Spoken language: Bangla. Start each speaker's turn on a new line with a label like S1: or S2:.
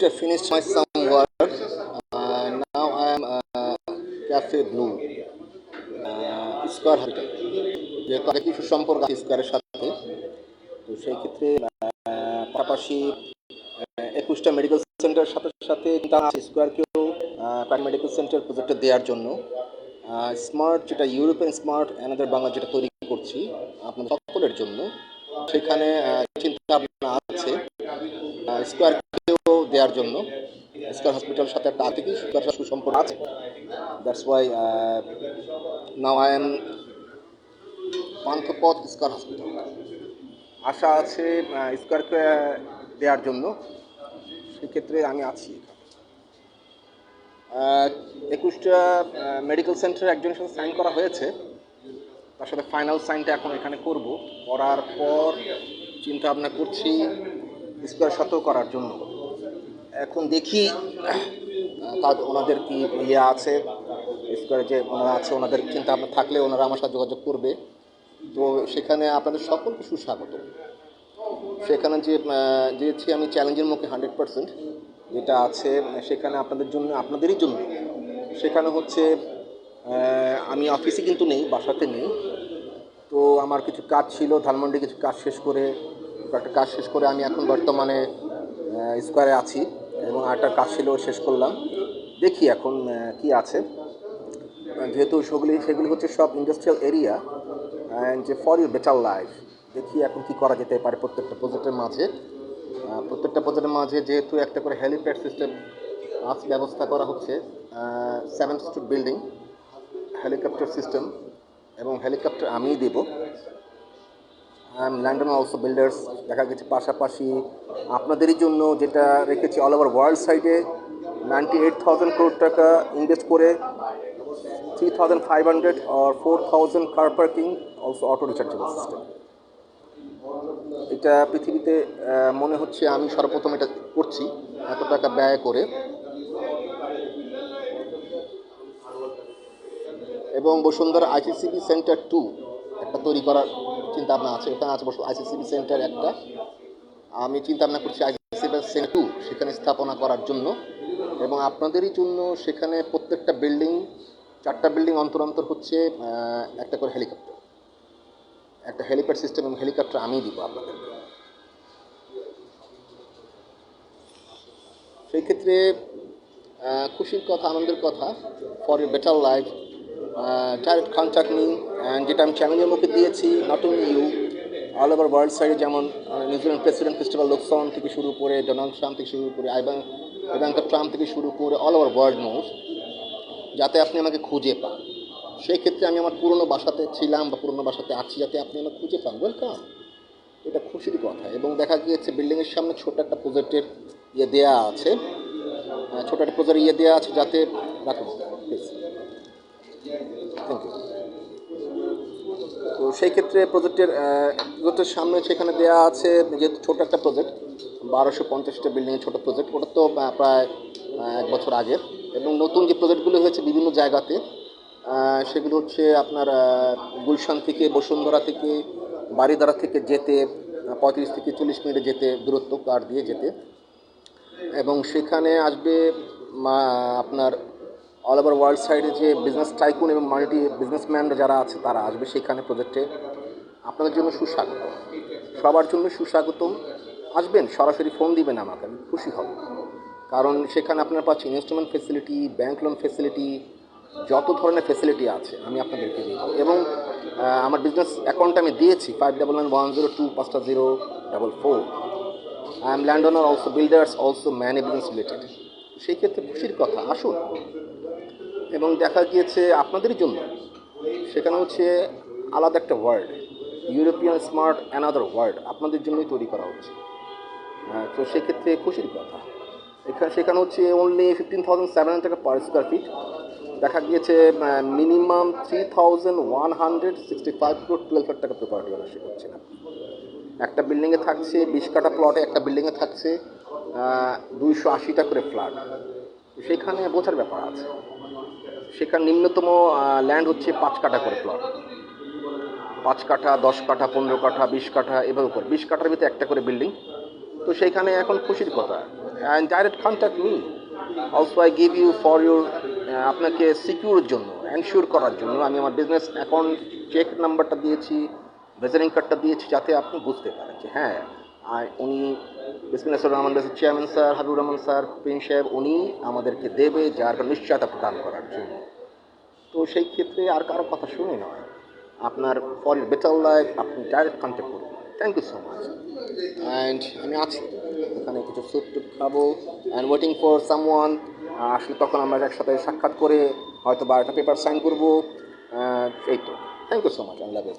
S1: finished my some work. Now I am Cafe Blue, square hospital. যেহেতু অনেক কিছু সম্পর্ক আছে স্কয়ারের সাথে, তো সেই ক্ষেত্রে পাশাপাশি 21টা মেডিকেল সেন্টারের সাথে সাথে স্কয়ারকেও প্রাইম মেডিকেল সেন্টার প্রজেক্টে দেওয়ার জন্য স্মার্ট, যেটা ইউরোপিয়ান স্মার্ট অ্যানাদার বাংলা যেটা তৈরি করছি আপনাদের সকলের জন্য, সেখানে চিন্তা ভাবনা আছে স্কয়ারকেও দেওয়ার জন্য। স্কয়ার হসপিটালের সাথে একটা আর্থিক সুসম্পর্ক আছে। That's why now I am Panthapath Square Hospital. আশা আছে স্কয়ারকে দেওয়ার জন্য, সেক্ষেত্রে আমি আছি। 21টা মেডিকেল সেন্টারে একজনের সাথে সাইন করা হয়েছে, তার সাথে ফাইনাল সাইনটা এখন এখানে করব। করার পর চিন্তা ভাবনা করছি স্কয়ার সাথেও করার জন্য। এখন দেখি ওনাদের কি ইয়ে আছে, স্কয়ারে যে ওনারা আছে ওনাদের চিন্তা ভাবনা থাকলে ওনারা আমার সাথে যোগাযোগ করবে। তো সেখানে আপনাদের সকলকে সুস্বাগত। সেখানে যেছি আমি চ্যালেঞ্জের মুখে 100% যেটা আছে সেখানে আপনাদের জন্য, আপনাদেরই জন্য। সেখানে হচ্ছে আমি অফিসে কিন্তু নেই, বাসাতে নেই। তো আমার কিছু কাজ ছিল, ধানমন্ডি কিছু কাজ শেষ করে, একটা কাজ শেষ করে আমি এখন বর্তমানে স্কয়ারে আছি এবং আরেকটা কাজ ছিল শেষ করলাম। দেখি এখন কি আছে, যেহেতু সেগুলি হচ্ছে সব ইন্ডাস্ট্রিয়াল এরিয়া অ্যান্ড যে ফর ইউর বেটার লাইফ। দেখি এখন কি করা যেতে পারে প্রত্যেকটা প্রজেক্টের মাঝে। যেহেতু একটা করে হেলিপ্যাড সিস্টেম আজ ব্যবস্থা করা হচ্ছে, 7 স্টোরি বিল্ডিং হেলিকপ্টার সিস্টেম, এবং হেলিকপ্টার আমিই দেব। ল্যান্ডন অলসো বিল্ডার্স দেখা গেছে। পাশাপাশি আপনাদেরই জন্য যেটা রেখেছি অল ওভার ওয়ার্ল্ড সাইডে 98,000 crore টাকা ইনভেস্ট করে 3,500 or 4,000 car parking, also auto rechargeable system. এটা পৃথিবীতে মনে হচ্ছে আমি সর্বপ্রথম এটা করছি এত টাকা ব্যয় করে। এবং বসুন্ধরা আইসিসিবি সেন্টার 2 একটা তৈরি করার চিন্তা ভাবনা আছে। ওখানে আছে আইসিসিবি সেন্টার একটা, আমি চিন্তা ভাবনা করছি আইসিসিবি সেন্টার 2 সেখানে স্থাপনা করার জন্য। এবং আপনাদেরই জন্য সেখানে প্রত্যেকটা বিল্ডিং, 4টা বিল্ডিং অন্তর অন্তর হচ্ছে একটা করে হেলিকপ্টার, একটা হেলিপ্যাড সিস্টেম এবং হেলিকপ্টার আমি দিব আপনাদেরকে। সেই ক্ষেত্রে খুশির কথা, আনন্দের কথা, for your better life direct contact me. And যেটা আমি চ্যালেঞ্জের মুখে দিয়েছি, not only you, all over world সাইডে, যেমন নিউজিল্যান্ড প্রেসিডেন্ট ক্রিস্টোফার লুকসন থেকে শুরু করে, ডোনাল্ড ট্রাম্প থেকে শুরু করে, ইভাঙ্কা ট্রাম্প থেকে শুরু করে অল ওভার ওয়ার্ল্ড নোজ, যাতে আপনি আমাকে খুঁজে পান। সেই ক্ষেত্রে আমি আমার পুরনো বাসাতে ছিলাম বা পুরনো বাসাতে আছি, যাতে আপনি আমাকে খুঁজে পান, ওয়েলকাম। এটা খুশির কথা। এবং দেখা গিয়েছে বিল্ডিংয়ের সামনে ছোট একটা প্রজেক্টের দেওয়া আছে, ছোট একটা প্রজেক্ট দেওয়া আছে, যাতে রাখুন প্লিজ, থ্যাংক ইউ। তো সেই ক্ষেত্রে প্রজেক্টের সামনে সেখানে দেওয়া আছে, যেহেতু ছোট একটা প্রজেক্ট, 1250টা বিল্ডিংয়ের ছোট প্রজেক্ট, ওটা তো প্রায় 1 বছর আগের। এবং নতুন যে প্রজেক্টগুলো হয়েছে বিভিন্ন জায়গাতে, সেগুলো হচ্ছে আপনার গুলশান থেকে, বসুন্ধরা থেকে, বারিধারা থেকে যেতে 35 থেকে 40 মিনিটে যেতে দূরত্ব, কার দিয়ে যেতে। এবং সেখানে আসবে আপনার অল ওভার ওয়ার্ল্ড সাইডে যে বিজনেস টাইকুন এবং মাল্টি বিজনেসম্যানরা যারা আছে তারা আসবে সেখানে প্রজেক্টে। আপনাদের জন্য সুস্বাগত, সবার জন্য সুস্বাগতম। আসবেন, সরাসরি ফোন দিবেন আমাকে, আমি খুশি হব। কারণ সেখানে আপনার পাচ্ছেন investment facility, bank loan facility, যত ধরনের ফেসিলিটি আছে আমি আপনাদেরকে দিব। এবং আমার বিজনেস অ্যাকাউন্ট আমি দিয়েছি 5111025044। I am land owner, also builders, also many business related. সেই ক্ষেত্রে খুশির কথা, আসুন। এবং দেখা গিয়েছে আপনাদের জন্য সেখানে হচ্ছে আলাদা একটা world, European smart another world আপনাদের জন্যই তৈরি করা হচ্ছে। তো সেক্ষেত্রে খুশির কথা। সেখানে হচ্ছে অনলি 15,700 টাকা পার স্কোয়ার ফিট। দেখা গিয়েছে মিনিমাম 3,165 crore 12 লাখ টাকা প্রপার্টি অনারশিপ হচ্ছে না। একটা বিল্ডিংয়ে থাকছে 20 কাঠা প্লটে, একটা বিল্ডিংয়ে থাকছে 280টা করে ফ্ল্যাট। সেখানে বোঝার ব্যাপার আছে। সেখানে নিম্নতম ল্যান্ড হচ্ছে 5 কাঠা করে প্লট, 5 কাঠা, 10 কাঠা, 15 কাঠা, 20 কাঠা, এভাবে করে 20 কাঠার ভিতরে একটা করে বিল্ডিং। তো সেইখানে এখন খুশির কথা, and direct contact me. Also I give you for your, আপনাকে সিকিউরের জন্য, এনশিওর করার জন্য আমি আমার বিজনেস অ্যাকাউন্ট চেক নাম্বারটা দিয়েছি, ভিজিটিং কার্ডটা দিয়েছি, যাতে আপনি বুঝতে পারেন যে হ্যাঁ উনি বিসমিল্লাহির রহমানির রহিম chairman sir Habibur Rahman sir prince সাহেব উনি আমাদেরকে দেবে, যার নিশ্চয়তা প্রদান করার জন্য। তো সেই ক্ষেত্রে আর কারো কথা শুনে নয়, আপনার ফর বেটার লাইফ আপনি ডাইরেক্ট কন্ট্যাক্ট করুন। Thank you so much. And আমি আছি এখানে, কিছু স্যুপ টুপ খাবো অ্যান্ড ওয়েটিং ফর সামওয়ান। আসলে তখন আমরা একসাথে সাক্ষাৎ করে হয়তো বা একটা পেপার সাইন করবো। এই তো, thank you so much, I love you.